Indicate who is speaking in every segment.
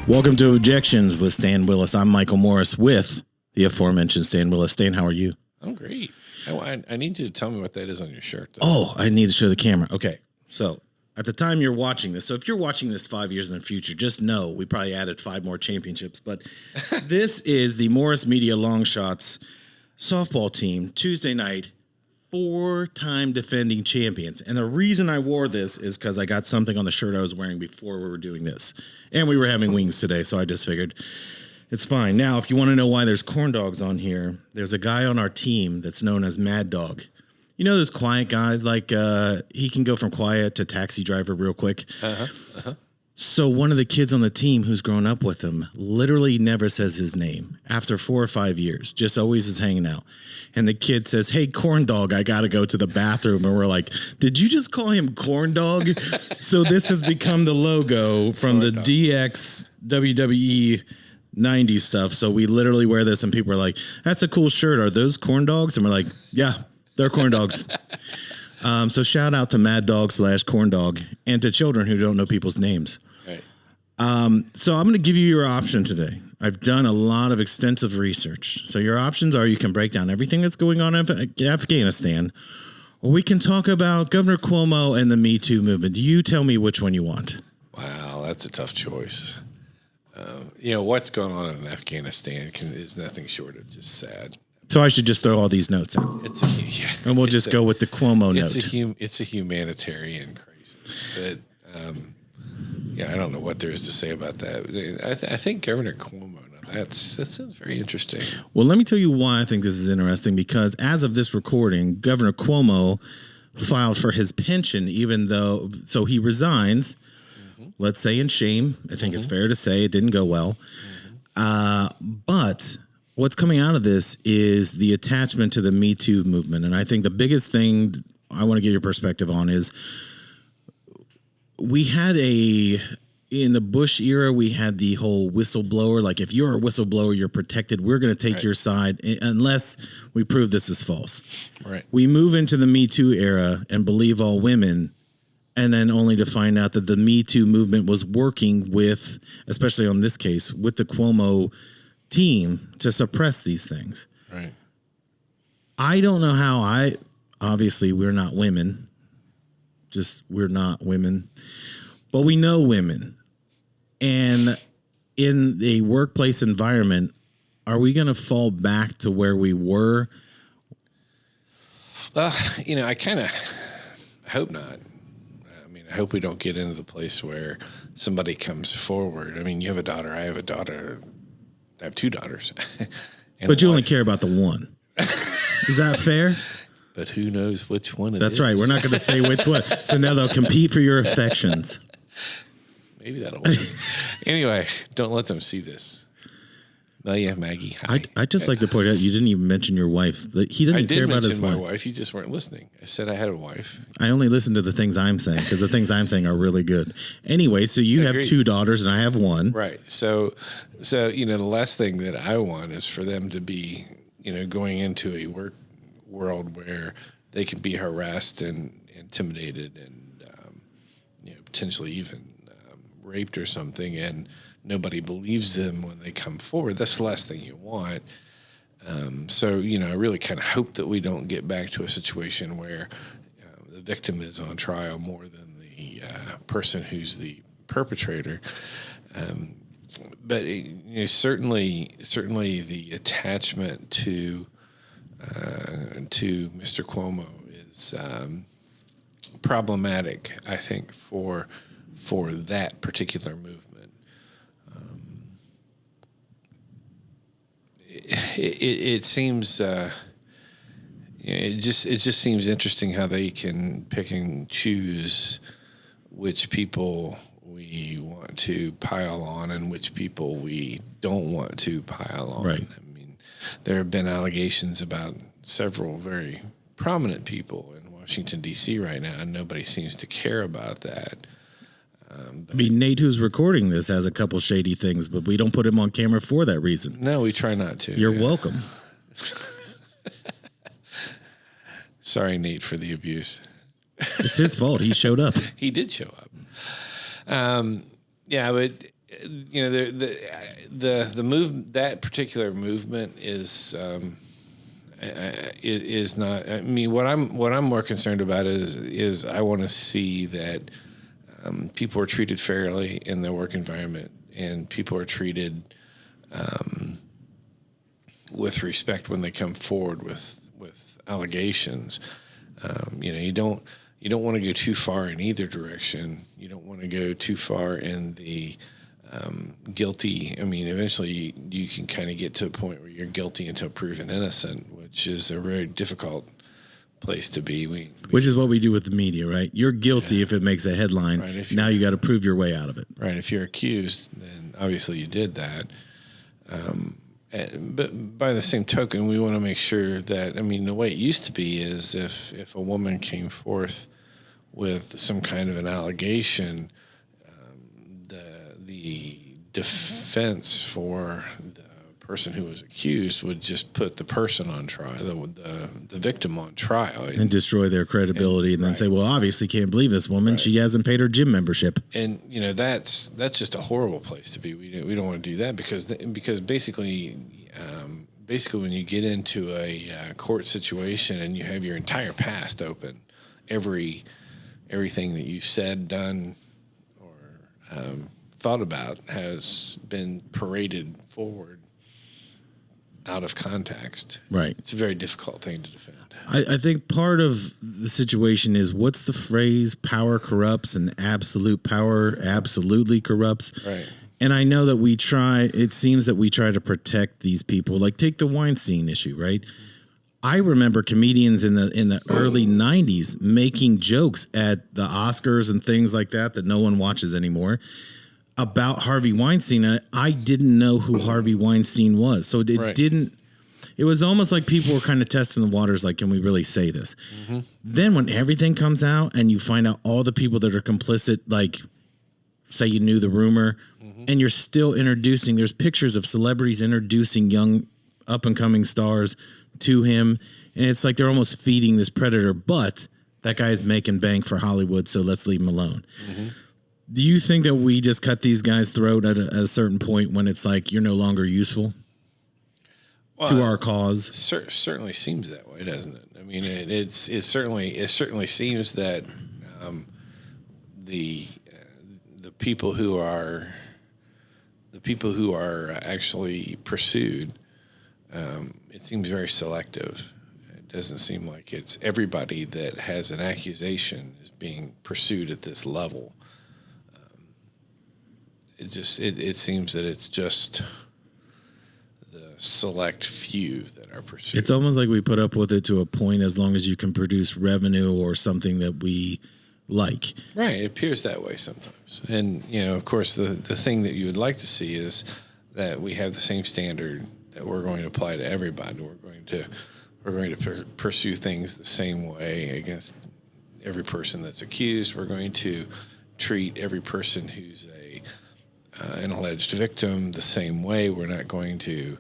Speaker 1: Welcome to Objections with Stan Willis. I'm Michael Morris with the aforementioned Stan Willis. Stan, how are you?
Speaker 2: I'm great. I need you to tell me what that is on your shirt, though.
Speaker 1: Oh, I need to show the camera. Okay. So at the time you're watching this, so if you're watching this 5 years in the future, just know we probably added 5 more championships. But this is the Morris Media Long Shots softball team, Tuesday night, 4-time defending champions. And the reason I wore this is because I got something on the shirt I was wearing before we were doing this. And we were having wings today, so I just figured it's fine. Now, if you want to know why there's corn dogs on here, there's a guy on our team that's known as Mad Dog. You know those quiet guys, like he can go from quiet to taxi driver real quick. So one of the kids on the team who's grown up with him literally never says his name after 4 or 5 years, just always is hanging out. And the kid says, "Hey, corn dog, I got to go to the bathroom." And we're like, "Did you just call him corn dog?" So this has become the logo from the DX WWE 90s stuff. So we literally wear this and people are like, "That's a cool shirt. Are those corn dogs?" And we're like, "Yeah, they're corn dogs." So shout out to Mad Dog / corn dog and to children who don't know people's names.
Speaker 2: Right.
Speaker 1: So I'm going to give you your option today. I've done a lot of extensive research. So your options are you can break down everything that's going on in Afghanistan, or we can talk about Governor Cuomo and the Me Too movement. You tell me which one you want.
Speaker 2: Wow, that's a tough choice. What's going on in Afghanistan is nothing short of just sad.
Speaker 1: So I should just throw all these notes out. And we'll just go with the Cuomo note.
Speaker 2: It's a humanitarian crisis, but I don't know what there is to say about that. I think Governor Cuomo, that sounds very interesting.
Speaker 1: Well, let me tell you why I think this is interesting, because as of this recording, Governor Cuomo filed for his pension, so he resigns, let's say in shame. I think it's fair to say it didn't go well. But what's coming out of this is the attachment to the Me Too movement. And I think the biggest thing I want to get your perspective on is in the Bush era, we had the whole whistleblower. Like, if you're a whistleblower, you're protected. We're going to take your side unless we prove this is false.
Speaker 2: Right.
Speaker 1: We move into the Me Too era and believe all women, and then only to find out that the Me Too movement was working with, especially on this case, with the Cuomo team to suppress these things.
Speaker 2: Right.
Speaker 1: I don't know how obviously we're not women. We're not women, but we know women. And in a workplace environment, are we going to fall back to where we were?
Speaker 2: Well, I kind of hope not. I hope we don't get into the place where somebody comes forward. I mean, you have a daughter. I have a daughter. I have 2 daughters.
Speaker 1: But you only care about the one. Is that fair?
Speaker 2: But who knows which one it is.
Speaker 1: That's right. We're not going to say which one. So now they'll compete for your affections.
Speaker 2: Maybe that'll work. Anyway, don't let them see this. Oh, yeah, Maggie. Hi.
Speaker 1: I'd just like to point out you didn't even mention your wife. He didn't care about his wife.
Speaker 2: I did mention my wife. You just weren't listening. I said I had a wife.
Speaker 1: I only listen to the things I'm saying because the things I'm saying are really good. Anyway, so you have 2 daughters and I have 1.
Speaker 2: Right. So the last thing that I want is for them to be, going into a work world where they can be harassed and intimidated and potentially even raped or something, and nobody believes them when they come forward. That's the last thing you want. I really kind of hope that we don't get back to a situation where the victim is on trial more than the person who's the perpetrator. But certainly the attachment to Mr. Cuomo is problematic, I think, for that particular movement. It seems it just seems interesting how they can pick and choose which people we want to pile on and which people we don't want to pile on.
Speaker 1: Right.
Speaker 2: I mean, there have been allegations about several very prominent people in Washington, D.C. right now, and nobody seems to care about that.
Speaker 1: Nate, who's recording this, has a couple shady things, but we don't put him on camera for that reason.
Speaker 2: No, we try not to.
Speaker 1: You're welcome.
Speaker 2: Sorry, Nate, for the abuse.
Speaker 1: It's his fault. He showed up.
Speaker 2: He did show up. Yeah, but you know, the move, that particular movement is not. I mean, what I'm more concerned about is I want to see that people are treated fairly in their work environment, and people are treated with respect when they come forward with allegations. You know, you don't want to go too far in either direction. You don't want to go too far in the guilty. I mean, eventually you can kind of get to a point where you're guilty until proven innocent, which is a very difficult place to be.
Speaker 1: Which is what we do with the media, right? You're guilty if it makes a headline.
Speaker 2: Right,
Speaker 1: now you got to prove your way out of it.
Speaker 2: Right. If you're accused, then obviously you did that. But by the same token, we want to make sure that, I mean, the way it used to be is if a woman came forth with some kind of an allegation, the defense for the person who was accused would just put the person on trial, the victim on trial,
Speaker 1: and destroy their credibility, and then say, "Well, obviously, can't believe this woman. She hasn't paid her gym membership."
Speaker 2: And you know, that's just a horrible place to be. We don't want to do that because basically when you get into a court situation and you have your entire past open, everything that you've said, done, or thought about has been paraded forward out of context.
Speaker 1: Right.
Speaker 2: It's a very difficult thing to defend.
Speaker 1: I think part of the situation is, what's the phrase? Power corrupts, and absolute power absolutely corrupts.
Speaker 2: Right.
Speaker 1: And I know that it seems that we try to protect these people. Like, take the Weinstein issue, right? I remember comedians in the early 90s making jokes at the Oscars and things like that no one watches anymore about Harvey Weinstein. And I didn't know who Harvey Weinstein was. So it was almost like people were kind of testing the waters, like, can we really say this? Mm-hmm. Then when everything comes out and you find out all the people that are complicit, like, say you knew the rumor, and you're still there's pictures of celebrities introducing young up and coming stars to him. And it's like they're almost feeding this predator, but that guy's making bank for Hollywood, so let's leave him alone. Mm-hmm. Do you think that we just cut these guys' throat at a certain point when it's like you're no longer useful to our cause?
Speaker 2: Certainly seems that way, doesn't it? I mean, it certainly seems that the people who are actually pursued, it seems very selective. It doesn't seem like it's everybody that has an accusation is being pursued at this level. It seems that it's just the select few that are pursued.
Speaker 1: It's almost like we put up with it to a point, as long as you can produce revenue or something that we like.
Speaker 2: Right. It appears that way sometimes. And, you know, of course, the thing that you would like to see is that we have the same standard that we're going to apply to everybody. We're going to pursue things the same way against every person that's accused. We're going to treat every person who's an alleged victim the same way. We're not going to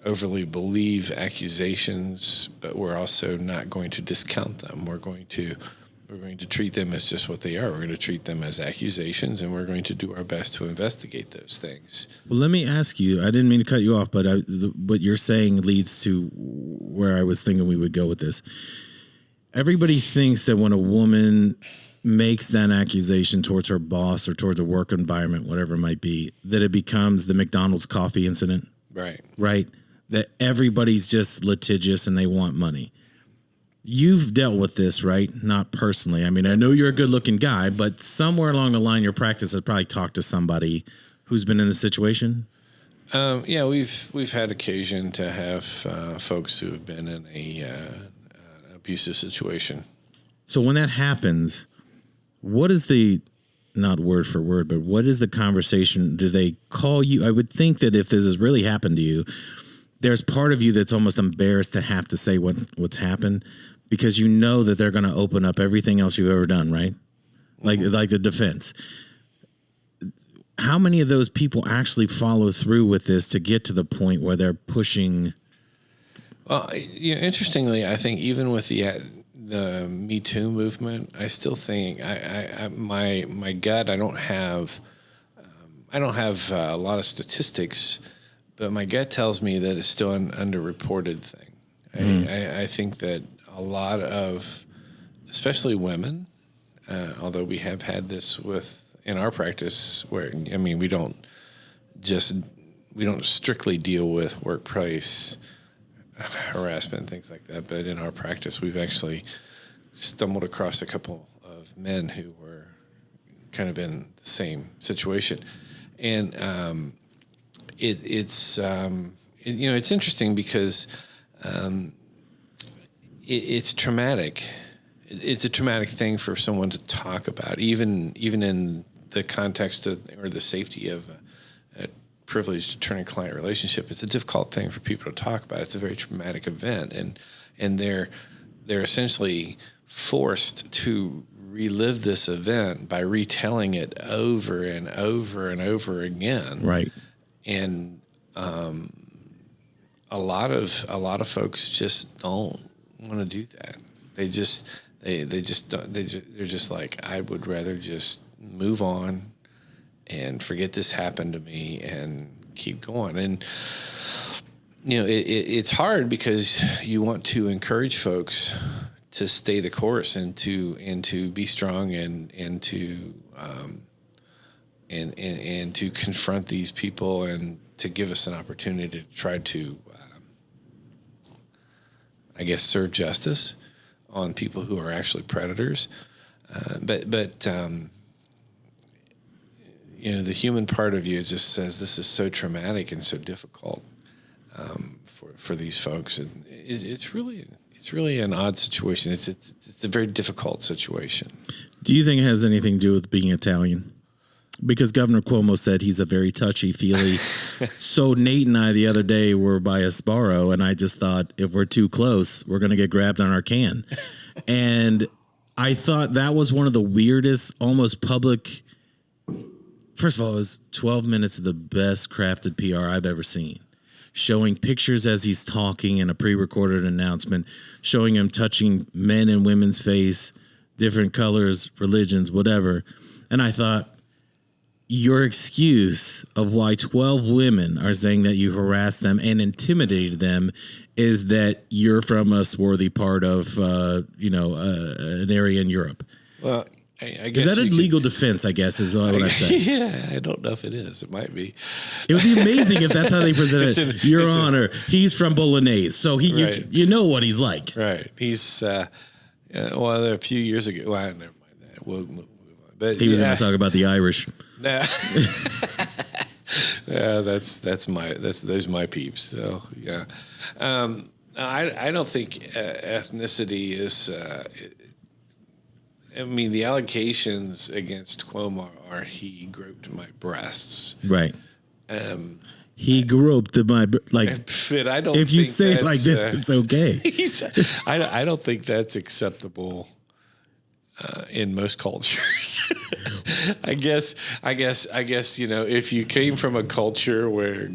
Speaker 2: overly believe accusations, but we're also not going to discount them. We're going to treat them as just what they are. We're going to treat them as accusations, and we're going to do our best to investigate those things.
Speaker 1: Well, let me ask you, I didn't mean to cut you off, but what you're saying leads to where I was thinking we would go with this. Everybody thinks that when a woman makes that accusation towards her boss or towards a work environment, whatever it might be, that it becomes the McDonald's coffee incident. Right. That everybody's just litigious and they want money. You've dealt with this, right? Not personally. I mean, I know you're a good looking guy, but somewhere along the line, your practice has probably talked to somebody who's been in the situation.
Speaker 2: Yeah, we've had occasion to have folks who have been in an abusive situation. So
Speaker 1: when that happens, what is not word for word, but what is the conversation? Do they call you? I would think that if this has really happened to you, there's part of you that's almost embarrassed to have to say what's happened, because you know that they're going to open up everything else you've ever done, right? Like the defense. How many of those people actually follow through with this to get to the point where they're pushing?
Speaker 2: Well, interestingly, I think even with the the Me Too movement, I still think my gut. I don't have a lot of statistics, but my gut tells me that it's still an underreported thing. I think that a lot of, especially women, although we have had this in our practice, where we don't strictly deal with workplace harassment and things like that, but in our practice, we've actually stumbled across a couple of men who were kind of in the same situation, and it's interesting because it's traumatic. It's a traumatic thing for someone to talk about, even in the context of or the safety of a privileged attorney-client relationship. It's a difficult thing for people to talk about. It's a very traumatic event, and they're essentially forced to relive this event by retelling it over and over and over again.
Speaker 1: Right.
Speaker 2: And a lot of folks just don't want to do that. They're just like, I would rather just move on and forget this happened to me and keep going. And it's hard because you want to encourage folks to stay the course and to be strong and to confront these people and to give us an opportunity to try to serve justice on people who are actually predators. But the human part of you just says this is so traumatic and so difficult for these folks, and it's really an odd situation. It's a very difficult situation.
Speaker 1: Do you think it has anything to do with being Italian? Because Governor Cuomo said he's a very touchy-feely. So Nate and I the other day were by a Sbarro, and I just thought, if we're too close, we're going to get grabbed on our can. And I thought that was one of the weirdest, almost public. First of all, it was 12 minutes of the best crafted PR I've ever seen. Showing pictures as he's talking in a pre-recorded announcement, showing him touching men and women's face, different colors, religions, whatever. And I thought, your excuse of why 12 women are saying that you harassed them and intimidated them is that you're from a swarthy part of, an area in Europe.
Speaker 2: Well, I guess
Speaker 1: is that a legal defense, I guess, is what I say.
Speaker 2: Yeah, I don't know if it is. It might be.
Speaker 1: It would be amazing if that's how they present it. Your Honor, he's from Bolognese, so you know what he's like.
Speaker 2: Right. He's, a few years ago, well, never mind that. We'll move on. But
Speaker 1: he was going to talk about the Irish.
Speaker 2: Nah. Yeah, those are my peeps. So yeah, I don't think ethnicity is. The allegations against Cuomo are he groped my breasts.
Speaker 1: Right. He groped my like.
Speaker 2: But I don't.
Speaker 1: If you say it like this, it's okay.
Speaker 2: I don't think that's acceptable. In most cultures, I guess, if you came from a culture where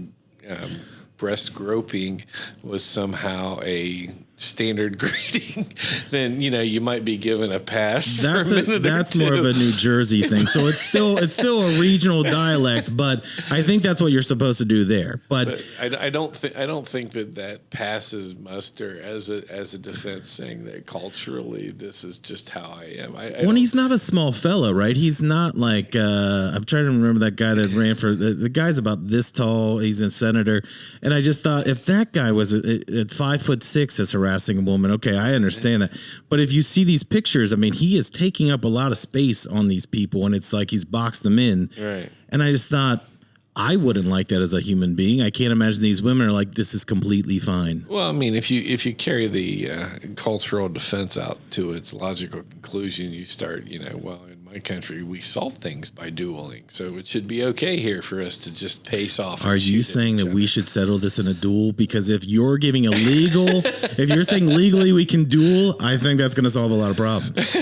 Speaker 2: breast groping was somehow a standard greeting, then you might be given a pass.
Speaker 1: That's more of a New Jersey thing. So it's still a regional dialect, but I think that's what you're supposed to do there. But
Speaker 2: I don't think that passes muster as a defense, saying that culturally this is just how I am.
Speaker 1: When he's not a small fella, right? He's not like I'm trying to remember that guy that ran for the guy's about this tall. He's a senator, and I just thought if that guy was at 5'6" as harassing a woman, okay, I understand that. But if you see these pictures, he is taking up a lot of space on these people, and it's like he's boxed them in.
Speaker 2: Right.
Speaker 1: And I just thought, I wouldn't like that as a human being. I can't imagine these women are like, this is completely fine.
Speaker 2: Well, if you carry the cultural defense out to its logical conclusion, you start, well, in my country, we solve things by dueling. So it should be okay here for us to just pace off.
Speaker 1: Are you saying that we should settle this in a duel? Because if you're giving a legal, if you're saying legally we can duel, I think that's going to solve a lot of problems.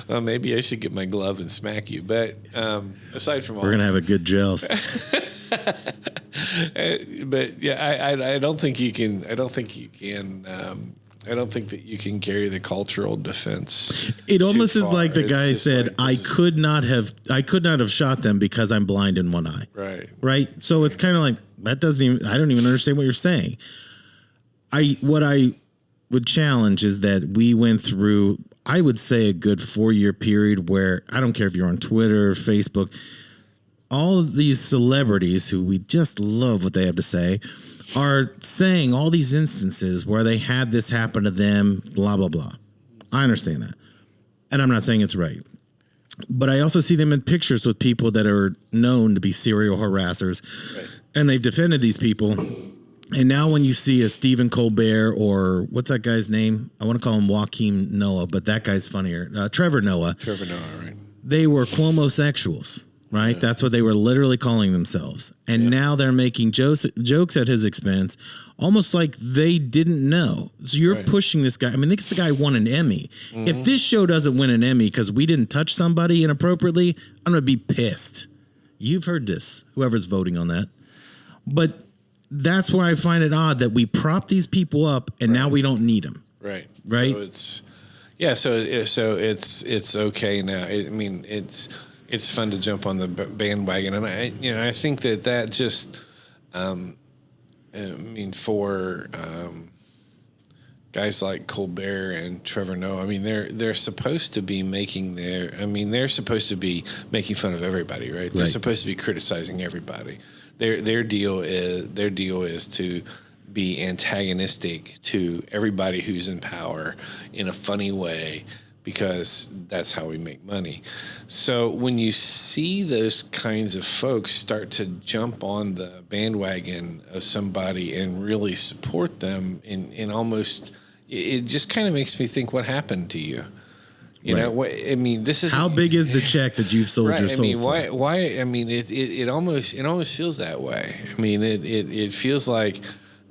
Speaker 2: Well, maybe I should get my glove and smack you. But aside from all,
Speaker 1: we're going to have a good joust.
Speaker 2: But yeah, I don't think you can. don't think that you can carry the cultural defense.
Speaker 1: It almost
Speaker 2: too
Speaker 1: is
Speaker 2: far.
Speaker 1: like the
Speaker 2: It's
Speaker 1: guy
Speaker 2: just
Speaker 1: said,
Speaker 2: like,
Speaker 1: I
Speaker 2: this is-
Speaker 1: could not have shot them because I'm blind in one eye.
Speaker 2: Right.
Speaker 1: Right. So it's kind of like, that doesn't even, I don't even understand what you're saying. What I would challenge is that we went through, I would say, a good 4-year period where I don't care if you're on Twitter, Facebook, all of these celebrities who we just love what they have to say are saying all these instances where they had this happen to them, blah, blah, blah. I understand that. And I'm not saying it's right. But I also see them in pictures with people that are known to be serial harassers. Right. And they've defended these people. And now when you see a Stephen Colbert or what's that guy's name? I want to call him Joaquin Noah, but that guy's funnier. Trevor Noah.
Speaker 2: Trevor Noah, right.
Speaker 1: They were Cuomo-sexuals, right? Yeah. That's what they were literally calling themselves. And now they're making jokes at his expense, almost like they didn't know. So you're pushing this guy. I mean, this guy won an Emmy. Mm-hmm. If this show doesn't win an Emmy because we didn't touch somebody inappropriately, I'm going to be pissed. You've heard this, whoever's voting on that. But that's where I find it odd that we prop these people up and now we don't need them.
Speaker 2: Right.
Speaker 1: Right.
Speaker 2: So it's okay now. I mean, it's fun to jump on the bandwagon, and I think that just, I mean, for guys like Colbert and Trevor Noah, I mean, they're supposed to be they're supposed to be making fun of everybody, right? They're supposed to be criticizing everybody. Their deal is to be antagonistic to everybody who's in power in a funny way, because that's how we make money. So when you see those kinds of folks start to jump on the bandwagon of somebody and really support them in almost, it just kind of makes me think, what happened to you? You know what I mean? This is
Speaker 1: how big is the check that you've sold your soul
Speaker 2: I mean,
Speaker 1: for?
Speaker 2: why? I mean, it almost feels that way. I mean, it feels like,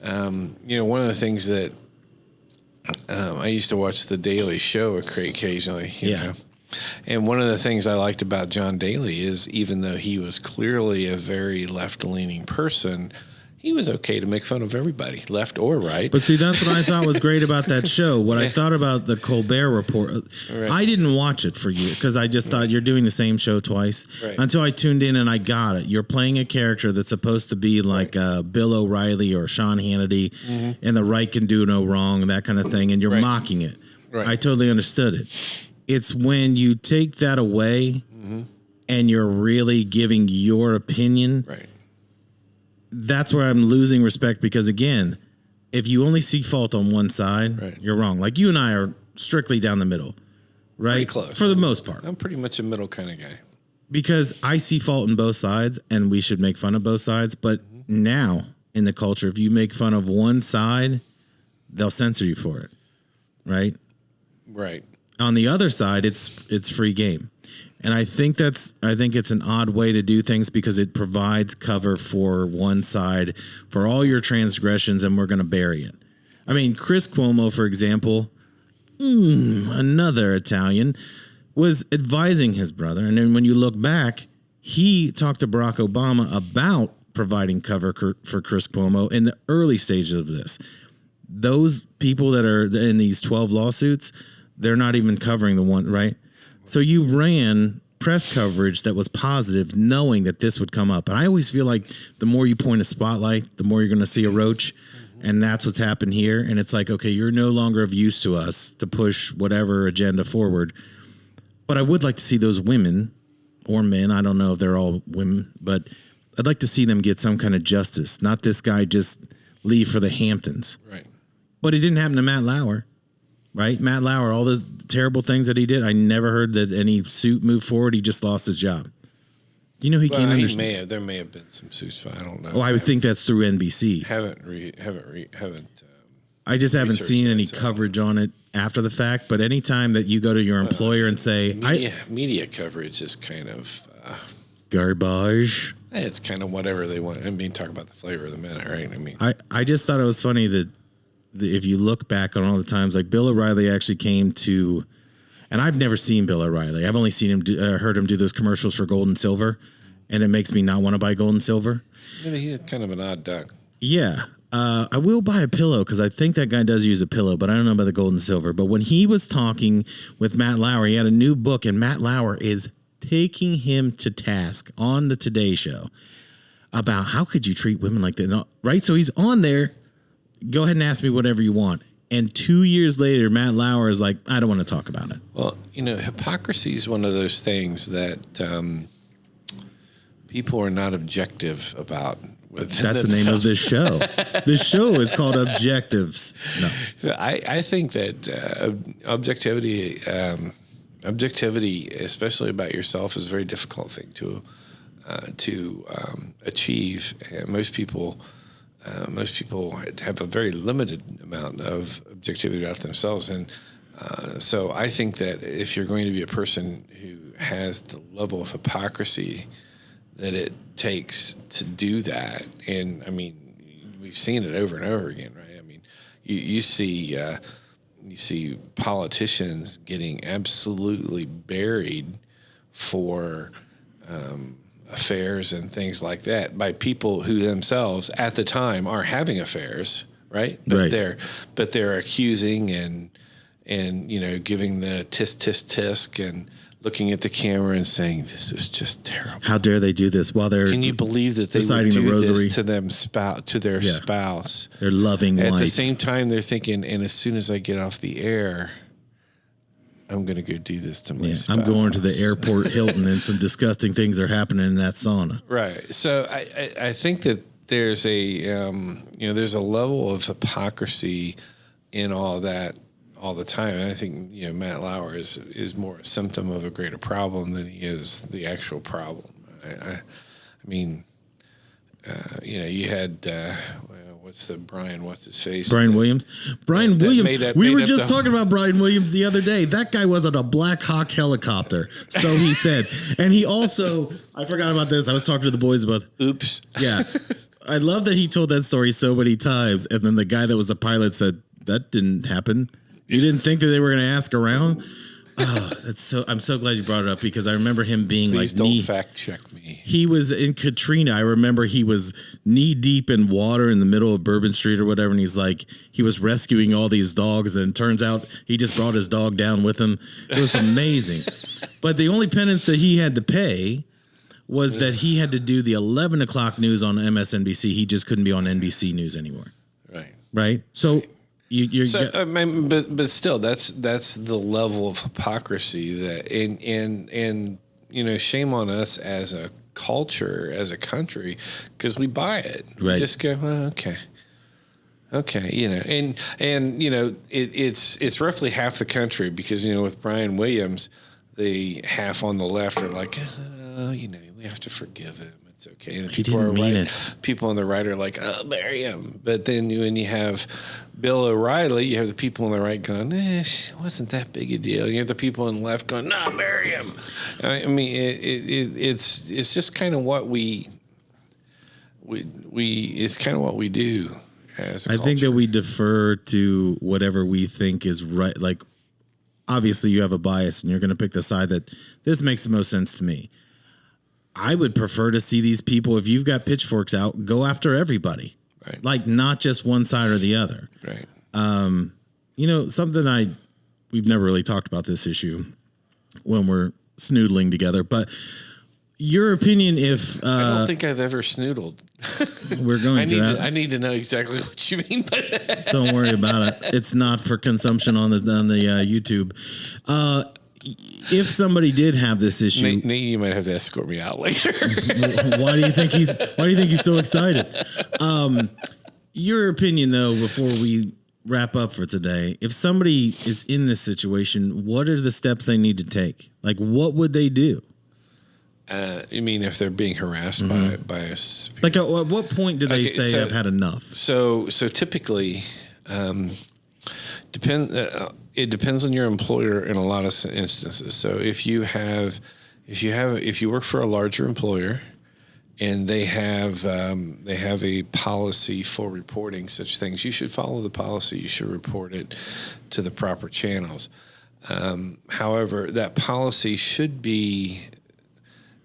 Speaker 2: one of the things that I used to watch The Daily Show occasionally. You know? And one of the things I liked about John Daly is, even though he was clearly a very left-leaning person, he was okay to make fun of everybody, left or right.
Speaker 1: But see, that's what I thought was great about that show. What I thought about the Colbert Report, I didn't watch it for you because I just thought you're doing the same show twice until I tuned in and I got it. You're playing a character that's supposed to be like Bill O'Reilly or Sean Hannity, and the right can do no wrong, that kind of thing, and you're mocking it. Right. I totally understood it. It's when you take that away and you're really giving your opinion. Right. That's where I'm losing respect, because again, if you only see fault on one side, you're wrong. Like you and I are strictly down the middle, right?
Speaker 2: Pretty close.
Speaker 1: For the most part.
Speaker 2: I'm pretty much a middle kind of guy.
Speaker 1: Because I see fault in both sides and we should make fun of both sides. But now in the culture, if you make fun of one side, they'll censor you for it. Right?
Speaker 2: Right.
Speaker 1: On the other side, it's free game. And I think it's an odd way to do things, because it provides cover for one side for all your transgressions, and we're going to bury it. I mean, Chris Cuomo, for example, another Italian, was advising his brother. And then when you look back, he talked to Barack Obama about providing cover for Chris Cuomo in the early stages of this. Those people that are in these 12 lawsuits, they're not even covering the one, right? So you ran press coverage that was positive, knowing that this would come up. And I always feel like the more you point a spotlight, the more you're going to see a roach. And that's what's happened here. And it's like, okay, you're no longer of use to us to push whatever agenda forward. But I would like to see those women or men, I don't know if they're all women, but I'd like to see them get some kind of justice. Not this guy just leave for the Hamptons. Right. But it didn't happen to Matt Lauer. Right? Matt Lauer, all the terrible things that he did, I never heard that any suit moved forward. He just lost his job. You know, can't understand.
Speaker 2: There may have been some suits. I don't know.
Speaker 1: Oh, I would think that's through NBC.
Speaker 2: Haven't.
Speaker 1: I just haven't seen any coverage on it after the fact. But anytime that you go to your employer and say,
Speaker 2: media coverage is kind of
Speaker 1: garbage.
Speaker 2: It's kind of whatever they want. I mean, talk about the flavor of the minute, right? I mean,
Speaker 1: I just thought it was funny that if you look back on all the times, like Bill O'Reilly actually came to, and I've never seen Bill O'Reilly. I've only seen him, heard him do those commercials for Gold and Silver, and it makes me not want to buy Gold and Silver.
Speaker 2: Maybe he's kind of an odd duck.
Speaker 1: Yeah. I will buy a pillow because I think that guy does use a pillow, but I don't know about the gold and silver. But when he was talking with Matt Lauer, he had a new book, and Matt Lauer is taking him to task on the Today Show about how could you treat women like that, right? So he's on there. Go ahead and ask me whatever you want. And 2 years later, Matt Lauer is like, I don't want to talk about it.
Speaker 2: Well, hypocrisy is one of those things that people are not objective about.
Speaker 1: That's the name of this show. This show is called Objectives. No,
Speaker 2: so I think that objectivity, especially about yourself, is a very difficult thing to achieve. And most people have a very limited amount of objectivity about themselves, and so I think that if you're going to be a person who has the level of hypocrisy that it takes to do that, and I mean, we've seen it over and over again, right? I mean, you see politicians getting absolutely buried for affairs and things like that by people who themselves at the time are having affairs, right? But they're accusing and giving the tisk and looking at the camera and saying, this is just terrible.
Speaker 1: How dare they do this while they're...
Speaker 2: Can you believe that they would do this to their spouse?
Speaker 1: Their loving wife.
Speaker 2: At the same time, they're thinking, and as soon as I get off the air, I'm going to go do this to my spouse.
Speaker 1: I'm going to the airport Hilton, and some disgusting things are happening in that sauna.
Speaker 2: Right. So I think that there's there's a level of hypocrisy in all that all the time. And I think, Matt Lauer is more a symptom of a greater problem than he is the actual problem. I mean, you had, what's his face?
Speaker 1: Brian Williams. Brian Williams. We were just talking about Brian Williams the other day. That guy was on a Black Hawk helicopter. So he said. And he also, I forgot about this. I was talking to the boys about.
Speaker 2: Oops.
Speaker 1: Yeah. I love that he told that story so many times. And then the guy that was the pilot said, that didn't happen. You didn't think that they were going to ask around? Oh, I'm so glad you brought it up because I remember him being
Speaker 2: Please don't fact check me.
Speaker 1: He was in Katrina. I remember he was knee deep in water in the middle of Bourbon Street or whatever. And he's like, he was rescuing all these dogs. And it turns out he just brought his dog down with him. It was amazing. But the only penance that he had to pay was that he had to do the 11 o'clock news on MSNBC. He just couldn't be on NBC News anymore. Right. So
Speaker 2: but still, that's the level of hypocrisy that, and shame on us as a culture, as a country, because we buy it.
Speaker 1: Right.
Speaker 2: We just go, well, okay, it's roughly half the country because with Brian Williams, the half on the left are like, we have to forgive him. It's okay. And
Speaker 1: he didn't mean it.
Speaker 2: People on the right are like, oh, bury him. But then when you have Bill O'Reilly, you have the people on the right going, it wasn't that big a deal. You have the people on the left going, no, bury him. I mean, it's just kind of what it's kind of what we do as a culture.
Speaker 1: I think that we defer to whatever we think is right. Like, obviously you have a bias and you're going to pick the side that this makes the most sense to me. I would prefer to see these people, if you've got pitchforks out, go after everybody.
Speaker 2: Right.
Speaker 1: Like not just one side or the other.
Speaker 2: Right.
Speaker 1: Something we've never really talked about this issue when we're snoodling together, but your opinion if...
Speaker 2: I don't think I've ever snoodled.
Speaker 1: We're going
Speaker 2: I need to know exactly what you mean by that.
Speaker 1: Don't worry about it. It's not for consumption on the YouTube. If somebody did have this issue,
Speaker 2: Nate, you might have to escort me out later.
Speaker 1: Why do you think he's so excited? Your opinion, though, before we wrap up for today, if somebody is in this situation, what are the steps they need to take? Like, what would they do?
Speaker 2: You mean if they're being harassed by a superior?
Speaker 1: Like, at what point do they say, I've had enough? So
Speaker 2: typically, it depends on your employer in a lot of instances. So if you work for a larger employer and they have a policy for reporting such things, you should follow the policy. You should report it to the proper channels. However, that policy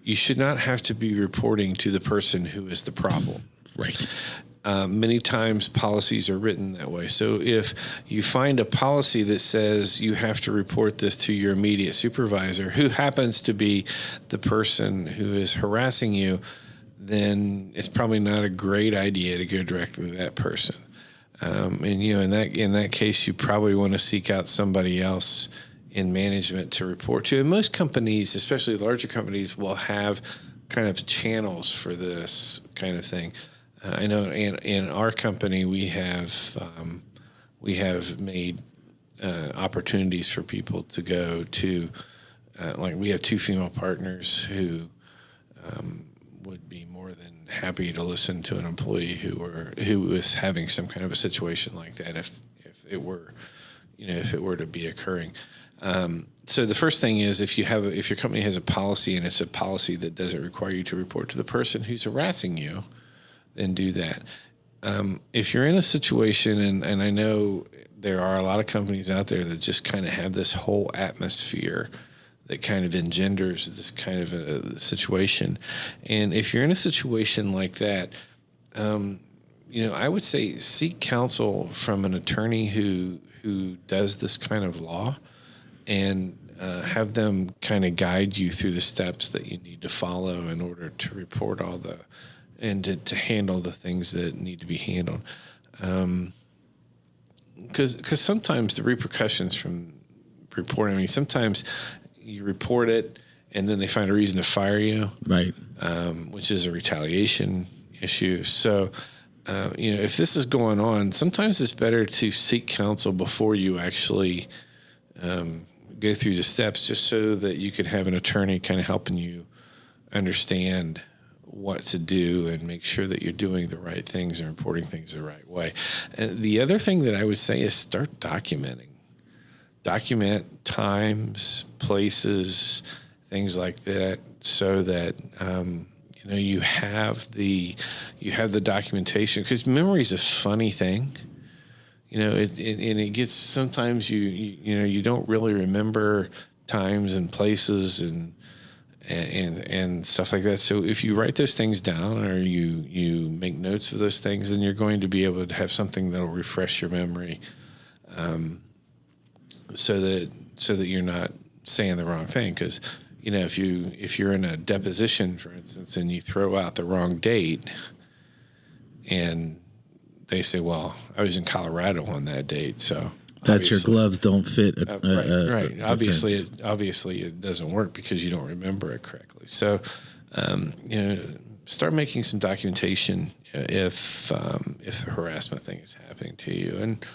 Speaker 2: you should not have to be reporting to the person who is the problem.
Speaker 1: Right.
Speaker 2: Many times policies are written that way. So if you find a policy that says you have to report this to your immediate supervisor, who happens to be the person who is harassing you, then it's probably not a great idea to go directly to that person. And in that case, you probably want to seek out somebody else in management to report to. And most companies, especially larger companies, will have kind of channels for this kind of thing. I know in our company we have made opportunities for people to go to, like we have 2 female partners who would be more than happy to listen to an employee who was having some kind of a situation like that if it were to be occurring. So the first thing is if your company has a policy and it's a policy that doesn't require you to report to the person who's harassing you, then do that. If you're in a situation, and I know there are a lot of companies out there that just kind of have this whole atmosphere that kind of engenders this kind of a situation. And if you're in a situation like that, I would say seek counsel from an attorney who does this kind of law, and have them kind of guide you through the steps that you need to follow in order to report and to handle the things that need to be handled. Because sometimes the repercussions from reporting, sometimes you report it and then they find a reason to fire you,
Speaker 1: right?
Speaker 2: Which is a retaliation issue. So, if this is going on, sometimes it's better to seek counsel before you actually go through the steps, just so that you could have an attorney kind of helping you understand what to do and make sure that you're doing the right things and reporting things the right way. And the other thing that I would say is start documenting. Document times, places, things like that, so that you have the documentation. Because memory is a funny thing, it gets, sometimes you don't really remember times and places and stuff like that. So if you write those things down, or you make notes of those things, then you're going to be able to have something that'll refresh your memory, so that you're not saying the wrong thing. Because if you're in a deposition, for instance, and you throw out the wrong date, and they say, "Well, I was in Colorado on that date," so
Speaker 1: that's your gloves don't fit.
Speaker 2: Right. Obviously, it doesn't work because you don't remember it correctly. So, start making some documentation if the harassment thing is happening to you. And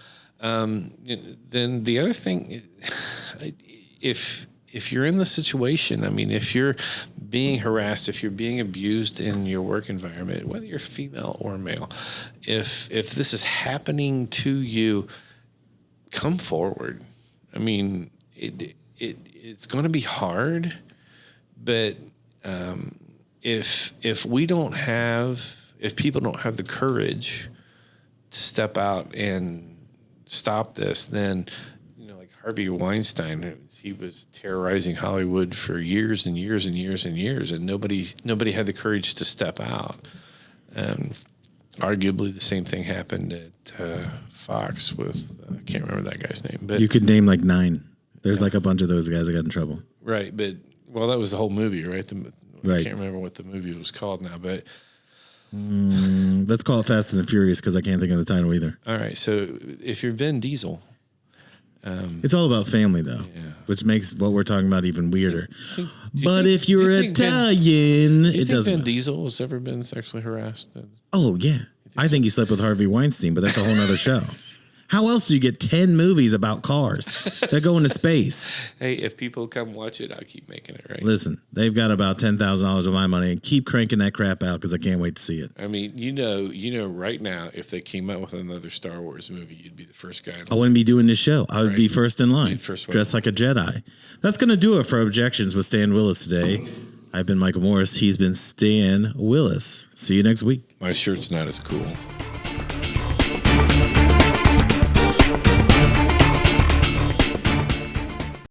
Speaker 2: then the other thing, if you're in the situation, if you're being harassed, if you're being abused in your work environment, whether you're female or male, if this is happening to you, come forward. It's going to be hard, but if people don't have the courage to step out and stop this, then like Harvey Weinstein, he was terrorizing Hollywood for years and years and years and years, and nobody had the courage to step out. Arguably, the same thing happened at Fox with I can't remember that guy's name, but
Speaker 1: you could name like 9. There's like a bunch of those guys that got in trouble.
Speaker 2: Right, but that was the whole movie, right?
Speaker 1: Right.
Speaker 2: I can't remember what the movie was called now, but
Speaker 1: let's call it Fast and Furious, because I can't think of the title either.
Speaker 2: All right, so if you're Vin Diesel,
Speaker 1: it's all about family, though, which makes what we're talking about even weirder. If you're Italian, it doesn't.
Speaker 2: Vin Diesel has ever been sexually harassed?
Speaker 1: Oh yeah, I think he slept with Harvey Weinstein, but that's a whole other show. How else do you get 10 movies about cars that go into space?
Speaker 2: Hey, if people come watch it, I'll keep making it, right?
Speaker 1: Listen, they've got about $10,000 of my money, and keep cranking that crap out, because I can't wait to see it.
Speaker 2: Right now, if they came out with another Star Wars movie, you'd be the first guy.
Speaker 1: I wouldn't be doing this show. I would be first in line, dressed like a Jedi. That's going to do it for Objections with Stan Willis today. I've been Michael Morris. He's been Stan Willis. See you next week.
Speaker 2: My shirt's not as cool.